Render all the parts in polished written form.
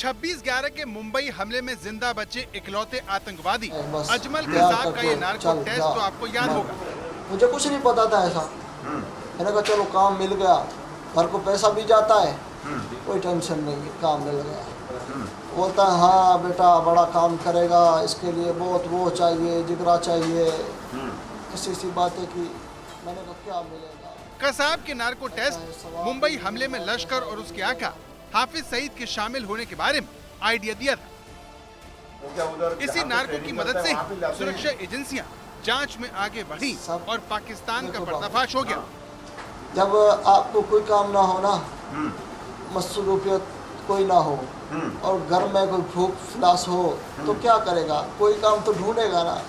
26/11 के मुंबई हमले में जिंदा बचे इकलौते आतंकवादी अजमल कसाब का ये नार्को टेस्ट तो आपको याद होगा। मुझे कुछ नहीं पता था ऐसा। मैंने कहा चलो काम मिल गया, घर को पैसा भी जाता है, कोई टेंशन नहीं, काम मिल गया। बोलता है हाँ बेटा बड़ा काम करेगा, इसके लिए बहुत वो चाहिए, जिगरा चाहिए, ऐसी सी बातें की। मैंने कहा क्या मिलेगा। कसाब के नार्को टेस्ट मुंबई हमले में लश्कर और उसके आका हाफिज सईद के शामिल होने के बारे में आइडिया दिया था। इसी नार्को की मदद से ही सुरक्षा एजेंसियां जांच में आगे बढ़ी और पाकिस्तान का पर्दाफाश हो गया। जब आपको कोई काम ना हो ना, मसरूफियत कोई ना हो और घर में कोई भूख फ्लास हो तो क्या करेगा, कोई काम तो ढूंढेगा ना।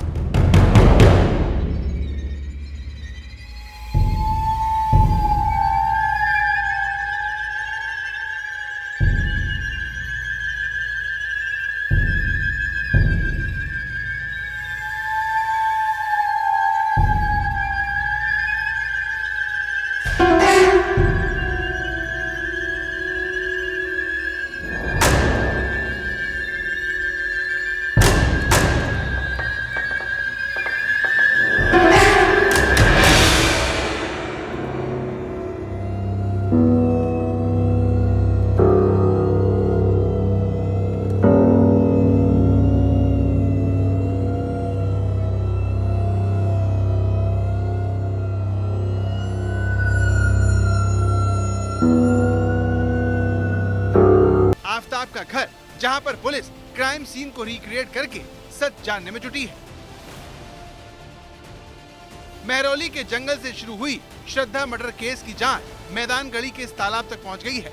आफ्ताब का घर, जहां पर पुलिस क्राइम सीन को रिक्रिएट करके सच जानने में जुटी है। महरौली के जंगल से शुरू हुई श्रद्धा मर्डर केस की जांच मैदान गढ़ी के इस तालाब तक पहुंच गई है।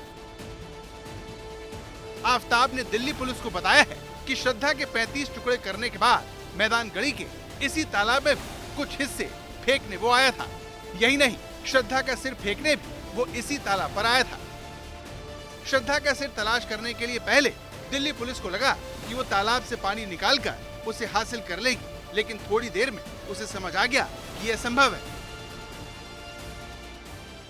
आफ्ताब ने दिल्ली पुलिस को बताया है कि श्रद्धा के 35 टुकड़े करने के बाद मैदान गढ़ी के इसी तालाब में कुछ हिस्से फेंकने वो आया था। यही नहीं, श्रद्धा का सिर फेंकने भी वो इसी तालाब पर आया था। श्रद्धा का सिर तलाश करने के लिए पहले दिल्ली पुलिस को लगा कि वो तालाब से पानी निकालकर उसे हासिल कर लेगी, लेकिन थोड़ी देर में उसे समझ आ गया कि यह संभव है।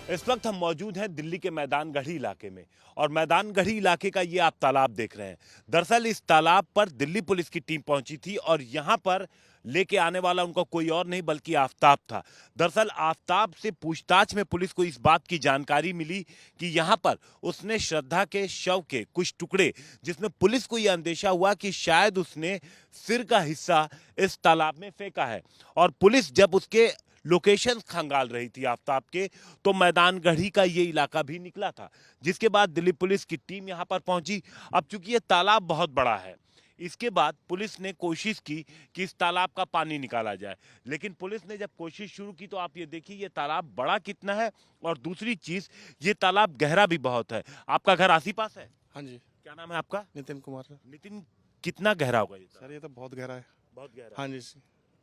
इस वक्त हम मौजूद हैं दिल्ली के मैदान गढ़ी इलाके में और मैदान गढ़ी इलाके का ये आप तालाब देख रहे हैं। दरअसल इस तालाब पर दिल्ली पुलिस की टीम पहुंची थी और यहाँ पर लेके आने वाला उनका कोई और नहीं बल्कि आफ्ताब था। दरअसल आफ्ताब से पूछताछ में पुलिस को इस बात की जानकारी मिली कि यहाँ पर उसने श्रद्धा के शव के कुछ टुकड़े, जिसमें पुलिस को यह अंदेशा हुआ कि शायद उसने सिर का हिस्सा इस तालाब में फेंका है। और पुलिस जब उसके लोकेशन खंगाल रही थी आफ्ताब के, तो मैदान गढ़ी का ये इलाका भी निकला था, जिसके बाद दिल्ली पुलिस की टीम यहाँ पर पहुंची। अब चूंकि ये तालाब बहुत बड़ा है, इसके बाद पुलिस ने कोशिश की कि इस तालाब का पानी निकाला जाए, लेकिन पुलिस ने जब कोशिश शुरू की तो आप ये देखिए ये तालाब बड़ा कितना है और दूसरी चीज ये तालाब गहरा भी बहुत है। आपका घर आसी पास है? हाँ जी। क्या नाम है आपका? नितिन कुमार। नितिन, कितना गहरा होगा ये सर? ये तो बहुत गहरा है। बहुत गहरा? हाँ जी।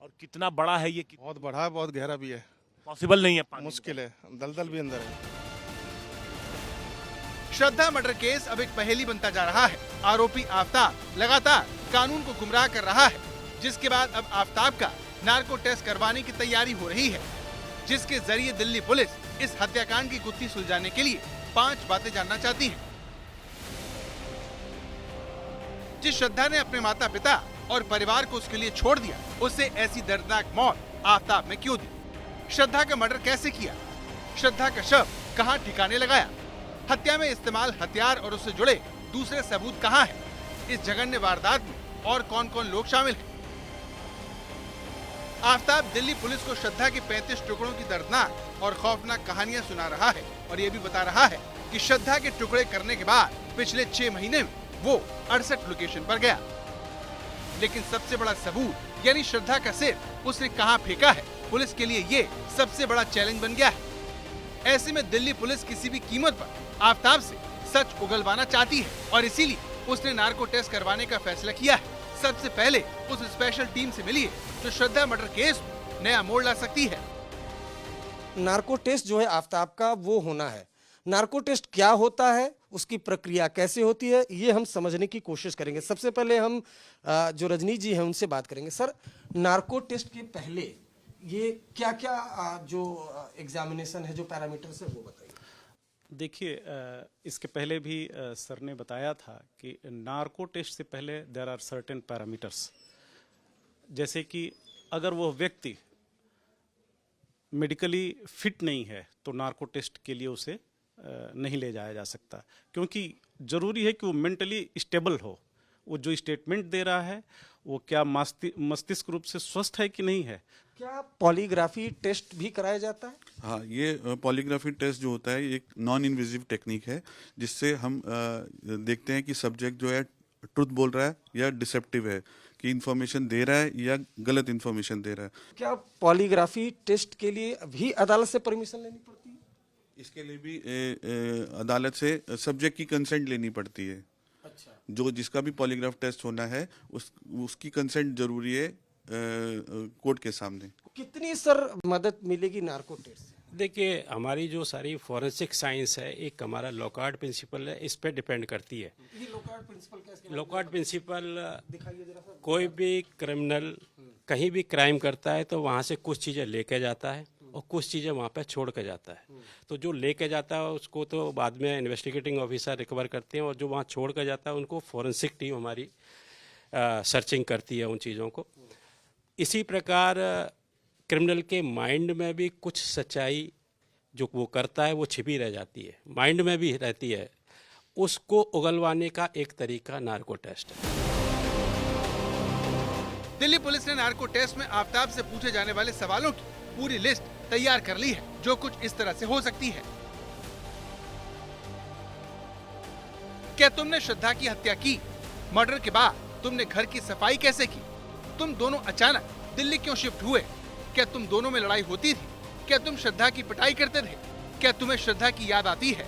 और कितना बड़ा है ये? बहुत बड़ा है, बहुत गहरा भी है। पॉसिबल नहीं है पानी, मुश्किल है, दलदल भी अंदर है। श्रद्धा मर्डर केस अब एक पहेली बनता जा रहा है। आरोपी आफ्ताब लगातार कानून को गुमराह कर रहा है, जिसके बाद अब आफ्ताब का नार्को टेस्ट करवाने की तैयारी हो रही है, जिसके जरिए दिल्ली पुलिस इस हत्याकांड की गुत्थी सुलझाने के लिए 5 बातें जानना चाहती है। जिस श्रद्धा ने अपने माता पिता और परिवार को उसके लिए छोड़ दिया, उसे ऐसी दर्दनाक मौत आफ्ताब में क्यों दी? श्रद्धा का मर्डर कैसे किया? श्रद्धा का शव कहां ठिकाने लगाया? हत्या में इस्तेमाल हथियार और उससे जुड़े दूसरे सबूत कहां हैं? इस जघन्य वारदात में और कौन कौन लोग शामिल हैं? आफ्ताब दिल्ली पुलिस को श्रद्धा के 35 टुकड़ों की दर्दनाक और खौफनाक कहानियां सुना रहा है और ये भी बता रहा है कि श्रद्धा के टुकड़े करने के बाद पिछले 6 महीने में वो 68 लोकेशन पर गया। लेकिन सबसे बड़ा सबूत यानी श्रद्धा का सिर उसने कहां फेंका है, पुलिस के लिए ये सबसे बड़ा चैलेंज बन गया है। ऐसे में दिल्ली पुलिस किसी भी कीमत पर आफ्ताब से सच उगलवाना चाहती है और इसीलिए उसने नार्को टेस्ट करवाने का फैसला किया है। सबसे पहले उस स्पेशल टीम से मिलिए जो श्रद्धा मर्डर केस में नया मोड़ ला सकती है। नार्को टेस्ट जो है आफ्ताब का वो होना है। नार्को टेस्ट क्या होता है, उसकी प्रक्रिया कैसे होती है, ये हम समझने की कोशिश करेंगे। सबसे पहले हम जो रजनी जी हैं उनसे बात करेंगे। सर, नार्को टेस्ट के पहले ये क्या क्या जो एग्जामिनेशन है, जो पैरामीटर्स है, वो बताइए। देखिए इसके पहले भी सर ने बताया था कि नार्को टेस्ट से पहले देयर आर सर्टेन पैरामीटर्स, जैसे कि अगर वो व्यक्ति मेडिकली फिट नहीं है तो नार्को टेस्ट के लिए उसे नहीं ले जाया जा सकता, क्योंकि ज़रूरी है कि वो मेंटली स्टेबल हो। वो जो स्टेटमेंट दे रहा है वो क्या मस्तिष्क रूप से स्वस्थ है कि नहीं है। क्या पॉलीग्राफी टेस्ट भी कराया जाता है? हाँ, ये पॉलीग्राफी टेस्ट जो होता है ये एक नॉन इन्वेजिव टेक्निक है, जिससे हम देखते हैं कि सब्जेक्ट जो है ट्रुथ बोल रहा है या डिसेप्टिव है, कि इंफॉर्मेशन दे रहा है या गलत इंफॉर्मेशन दे रहा है। क्या पॉलीग्राफी टेस्ट के लिए भी अदालत से परमिशन लेनी पड़ती है? इसके लिए भी अदालत से सब्जेक्ट की कंसेंट लेनी पड़ती है। अच्छा। जो जिसका भी पॉलीग्राफ टेस्ट होना है उसकी कंसेंट जरूरी है कोर्ट के सामने। कितनी सर मदद मिलेगी नार्को टेस्ट से? देखिए, हमारी जो सारी फॉरेंसिक साइंस है, एक हमारा लॉकहार्ट प्रिंसिपल है, इस पे डिपेंड करती है। ये लॉकहार्ट प्रिंसिपल कैसे? लॉकहार्ट प्रिंसिपल, दिखाइए जरा सर। कोई भी क्रिमिनल कहीं भी क्राइम करता है तो वहाँ से कुछ चीज़ें लेके जाता है और कुछ चीज़ें वहाँ पे छोड़ के जाता है। तो जो लेके जाता है उसको तो बाद में इन्वेस्टिगेटिंग ऑफिसर रिकवर करते हैं, और जो वहाँ छोड़ के जाता है उनको फॉरेंसिक टीम हमारी सर्चिंग करती है उन चीज़ों को। इसी प्रकार क्रिमिनल के माइंड में भी कुछ सच्चाई जो वो करता है वो छिपी रह जाती है, माइंड में भी रहती है। उसको उगलवाने का एक तरीका नार्को टेस्ट है। दिल्ली पुलिस ने नार्को टेस्ट में आफ्ताब से पूछे जाने वाले सवालों की पूरी लिस्ट तैयार कर ली है, जो कुछ इस तरह से हो सकती है। क्या तुमने श्रद्धा की हत्या की? मर्डर के बाद तुमने घर की सफाई कैसे की? तुम दोनों अचानक दिल्ली क्यों शिफ्ट हुए? क्या तुम दोनों में लड़ाई होती थी? क्या तुम श्रद्धा की पिटाई करते थे? क्या तुम्हें श्रद्धा की याद आती है?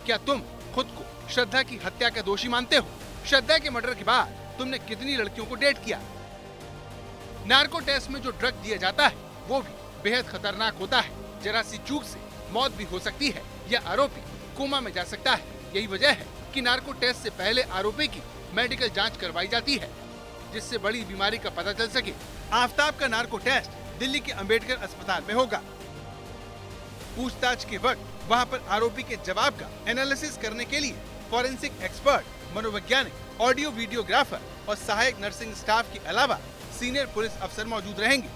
क्या तुम खुद को श्रद्धा की हत्या का दोषी मानते हो? श्रद्धा के मर्डर के बाद तुमने कितनी लड़कियों को डेट किया? नार्को टेस्ट में जो ड्रग दिया जाता है वो भी बेहद खतरनाक होता है। जरा सी चूक से मौत भी हो सकती है या आरोपी कोमा में जा सकता है। यही वजह है कि नार्को टेस्ट से पहले आरोपी की मेडिकल जांच करवाई जाती है, जिससे बड़ी बीमारी का पता चल सके। आफ्ताब का नार्को टेस्ट दिल्ली के अंबेडकर अस्पताल में होगा। पूछताछ के वक्त वहां पर आरोपी के जवाब का एनालिसिस करने के लिए फॉरेंसिक एक्सपर्ट, मनोवैज्ञानिक, ऑडियो वीडियोग्राफर और सहायक नर्सिंग स्टाफ के अलावा सीनियर पुलिस अफसर मौजूद रहेंगे।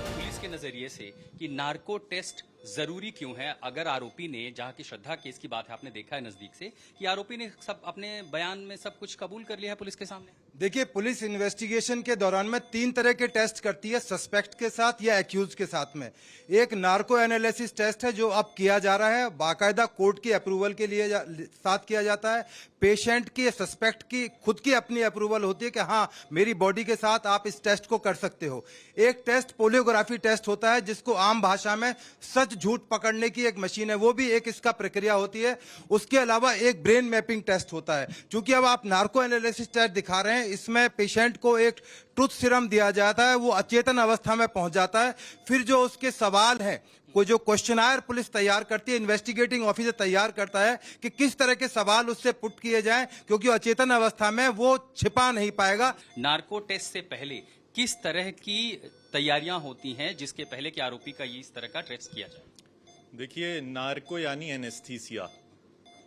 पुलिस के नजरिए से कि नार्को टेस्ट जरूरी क्यों है, अगर आरोपी ने, जहां की श्रद्धा केस की बात है, आपने देखा है नजदीक से कि आरोपी ने सब अपने बयान में सब कुछ कबूल कर लिया है पुलिस के सामने। देखिए, पुलिस इन्वेस्टिगेशन के दौरान में 3 तरह के टेस्ट करती है, सस्पेक्ट के साथ या एक्यूज के साथ में। एक नार्को एनालिसिस टेस्ट है जो अब किया जा रहा है, बाकायदा कोर्ट की अप्रूवल के लिए साथ किया जाता है। पेशेंट की, सस्पेक्ट की खुद की अपनी अप्रूवल होती है कि हाँ, मेरी बॉडी के साथ आप इस टेस्ट को कर सकते हो। एक टेस्ट पोलियोग्राफी टेस्ट होता है, जिसको आम भाषा में सच झूठ पकड़ने की एक मशीन है, वो भी एक इसका प्रक्रिया होती है। उसके अलावा एक ब्रेन मैपिंग टेस्ट होता है। क्योंकि अब आप नार्को एनालिसिस टेस्ट दिखा रहे हैं, इसमें पेशेंट को एक ट्रुथ सीरम दिया जाता है, वो अचेतन अवस्था में पहुंच जाता है। फिर जो उसके सवाल हैं, को जो क्वेश्चनायर पुलिस तैयार करती है, इन्वेस्टिगेटिंग ऑफिसर तैयार करता है कि किस तरह के सवाल उससे पुट किए जाएं, क्योंकि अचेतन अवस्था में वो छिपा नहीं पाएगा। नार्को टेस्ट से पहले किस तरह की तैयारियां होती हैं जिसके पहले कि आरोपी का इस तरह का टेस्ट किया जाए? देखिए, नार्को यानी एनेस्थीसिया,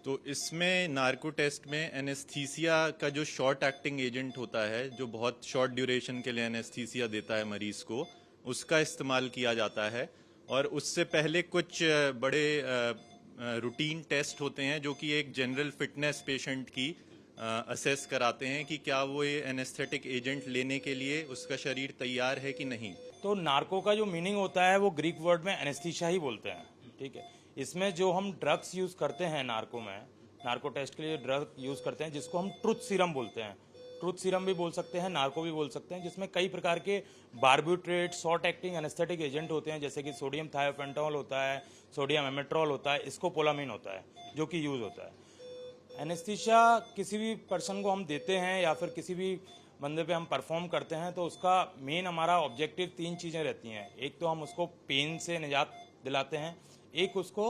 तो इसमें नार्को टेस्ट में एनेस्थीसिया का जो शॉर्ट एक्टिंग एजेंट होता है, जो बहुत शॉर्ट ड्यूरेशन के लिए एनेस्थीसिया देता है मरीज को, उसका इस्तेमाल किया जाता है। और उससे पहले कुछ बड़े रूटीन टेस्ट होते हैं जो कि एक जनरल फिटनेस पेशेंट की असेस कराते हैं कि क्या वो ये एनेस्थेटिक एजेंट लेने के लिए उसका शरीर तैयार है कि नहीं। तो नार्को का जो मीनिंग होता है वो ग्रीक वर्ड में एनेस्थीसिया ही बोलते हैं, ठीक है। इसमें जो हम ड्रग्स यूज करते हैं नार्को में, नार्को टेस्ट के लिए ड्रग यूज करते हैं जिसको हम ट्रुथ सीरम बोलते हैं। ट्रुथ सीरम भी बोल सकते हैं, नार्को भी बोल सकते हैं, जिसमें कई प्रकार के बार्बिट्रेट, शॉर्ट एक्टिंग एनेस्थेटिक एजेंट होते हैं, जैसे कि सोडियम थायोफेंटोल होता है, सोडियम एमेट्रोल होता है, स्कोपोलामिन होता है, जो कि यूज होता है। एनेस्थीसिया किसी भी पर्सन को हम देते हैं या फिर किसी भी बंदे पे हम परफॉर्म करते हैं तो उसका मेन हमारा ऑब्जेक्टिव 3 चीज़ें रहती हैं। एक तो हम उसको पेन से निजात दिलाते हैं, एक उसको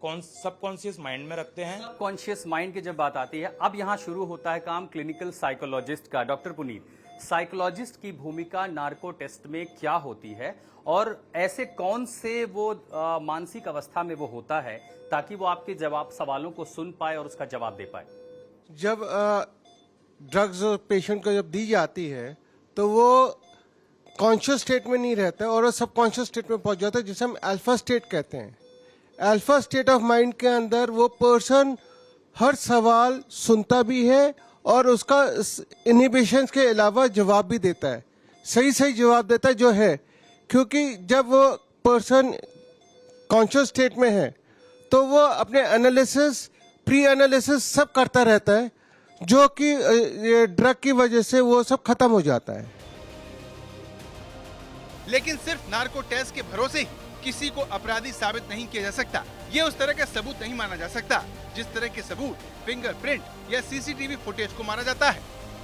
सबकॉन्शियस माइंड में रखते हैं। सबकॉन्शियस माइंड की जब बात आती है, अब यहाँ शुरू होता है काम क्लिनिकल साइकोलॉजिस्ट का। डॉक्टर पुनीत, साइकोलॉजिस्ट की भूमिका नार्को टेस्ट में क्या होती है और ऐसे कौन से वो मानसिक अवस्था में वो होता है ताकि वो आपके सवालों को सुन पाए और उसका जवाब दे पाए? जब ड्रग्स पेशेंट को जब दी जाती है तो वो कॉन्शियस स्टेट में नहीं रहता है और वो सबकॉन्शियस स्टेट में पहुंच जाता है, जिसे हम अल्फा स्टेट कहते हैं। अल्फा स्टेट ऑफ माइंड के अंदर वो पर्सन हर सवाल सुनता भी है और उसका इनहिबिशंस के अलावा जवाब भी देता है, सही जवाब देता है जो है, क्योंकि जब वो पर्सन कॉन्शियस स्टेट में है तो वो अपने एनालिसिस, प्री एनालिसिस सब करता रहता है, जो कि ड्रग की वजह से वो सब खत्म हो जाता है। लेकिन सिर्फ नार्को टेस्ट के भरोसे ही किसी को अपराधी साबित नहीं किया जा सकता। ये उस तरह का सबूत नहीं माना जा सकता जिस तरह के सबूत फिंगरप्रिंट या सीसीटीवी फुटेज को माना जाता है।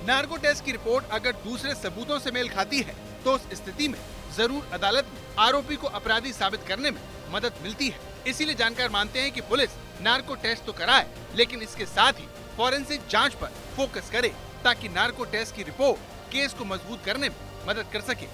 नार्को टेस्ट की रिपोर्ट अगर दूसरे सबूतों से मेल खाती है तो उस स्थिति में जरूर अदालत में आरोपी को अपराधी साबित करने में मदद मिलती है। इसीलिए जानकार मानते हैं कि पुलिस नार्को टेस्ट तो कराए, लेकिन इसके साथ ही फॉरेंसिक जांच पर फोकस करे ताकि नार्को टेस्ट की रिपोर्ट केस को मजबूत करने में मदद कर सके।